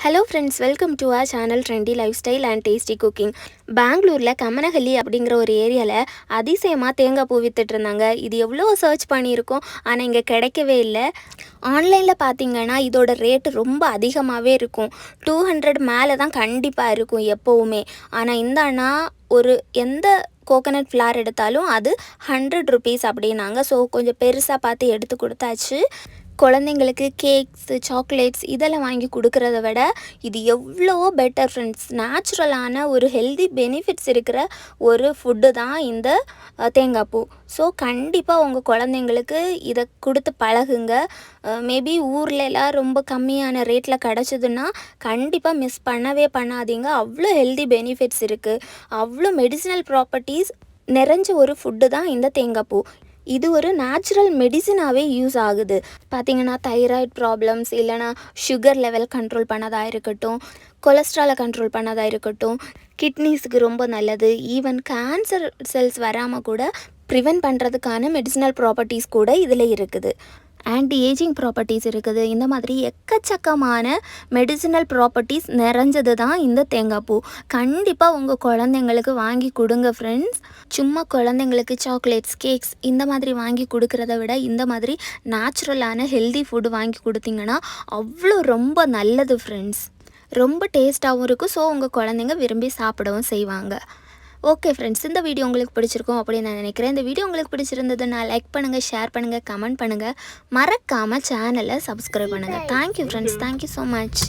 Hello friends, welcome to our channel Trendy Lifestyle and Tasty Cooking. பெங்களூர்ல கமனஹள்ளி அப்படிங்கிற ஒரு ஏரியாவில் அதிசயமாக தேங்காய் பூ வித்துட்டு இருந்தாங்க. இது எவ்வளோ சர்ச் பண்ணியிருக்கோம், ஆனால் இங்கே கிடைக்கவே இல்லை. ஆன்லைனில் பார்த்தீங்கன்னா இதோட ரேட்டு ரொம்ப அதிகமாகவே இருக்கும். 200 மேலே தான் கண்டிப்பாக இருக்கும் எப்போவுமே. ஆனால் இந்தாண்ணா ஒரு எந்த கோகனட் ஃப்ளார் எடுத்தாலும் அது 100 rupees அப்படின்னாங்க. ஸோ கொஞ்சம் பெருசாக பார்த்து எடுத்து கொடுத்தாச்சு. குழந்தைங்களுக்கு கேக்ஸு, சாக்லேட்ஸ் இதெல்லாம் வாங்கி கொடுக்குறத விட இது எவ்வளவோ பெட்டர் ஃப்ரெண்ட்ஸ். நேச்சுரலான ஒரு ஹெல்தி பெனிஃபிட்ஸ் இருக்கிற ஒரு ஃபுட்டு தான் இந்த தேங்காய் பூ. ஸோ கண்டிப்பாக உங்கள் குழந்தைங்களுக்கு இதை கொடுத்து பழகுங்க. மேபி ஊர்லலாம் ரொம்ப கம்மியான ரேட்டில் கிடச்சிதுன்னா கண்டிப்பாக மிஸ் பண்ணவே பண்ணாதீங்க. அவ்வளோ ஹெல்தி பெனிஃபிட்ஸ் இருக்குது, அவ்வளோ மெடிசினல் ப்ராப்பர்ட்டிஸ் நிறைஞ்ச ஒரு ஃபுட்டு தான் இந்த தேங்காய் பூ. இது ஒரு நேச்சுரல் மெடிசினாகவே யூஸ் ஆகுது. பார்த்திங்கன்னா தைராய்டு ப்ராப்ளம்ஸ், இல்லைனா சுகர் லெவல் கண்ட்ரோல் பண்ணதாக இருக்கட்டும், கொலஸ்ட்ராலை கண்ட்ரோல் பண்ணதாக இருக்கட்டும், கிட்னிஸுக்கு ரொம்ப நல்லது. ஈவன் கேன்சர் செல்ஸ் வராமல் கூட ப்ரிவென்ட் பண்ணுறதுக்கான மெடிசினல் ப்ராப்பர்ட்டிஸ் கூட இதில் இருக்குது. ஆன்டி ஏஜிங் ப்ராப்பர்ட்டிஸ் இருக்குது. இந்த மாதிரி எக்கச்சக்கமான மெடிசினல் ப்ராப்பர்ட்டிஸ் நிறைஞ்சது தான் இந்த தேங்காய் பூ. கண்டிப்பாக உங்கள் குழந்தைங்களுக்கு வாங்கி கொடுங்க ஃப்ரெண்ட்ஸ். சும்மா குழந்தைங்களுக்கு சாக்லேட்ஸ், கேக்ஸ் இந்த மாதிரி வாங்கி கொடுக்குறத விட இந்த மாதிரி நேச்சுரலான ஹெல்தி ஃபுட்டு வாங்கி கொடுத்தீங்கன்னா அவ்வளோ ரொம்ப நல்லது ஃப்ரெண்ட்ஸ். ரொம்ப டேஸ்ட்டாகவும் இருக்கும். ஸோ உங்கள் குழந்தைங்க விரும்பி சாப்பிடவும் செய்வாங்க. ஓகே ஃப்ரெண்ட்ஸ், இந்த வீடியோ உங்களுக்கு பிடிச்சிருக்கும் அப்படின்னு நான் நினைக்கிறேன். இந்த வீடியோ உங்களுக்கு பிடிச்சிருந்ததுன்னா லைக் பண்ணுங்கள், ஷேர் பண்ணுங்கள், கமெண்ட் பண்ணுங்கள். மறக்காமல் சேனலை சப்ஸ்கிரைப் பண்ணுங்கள். Thank you friends, thank you so much.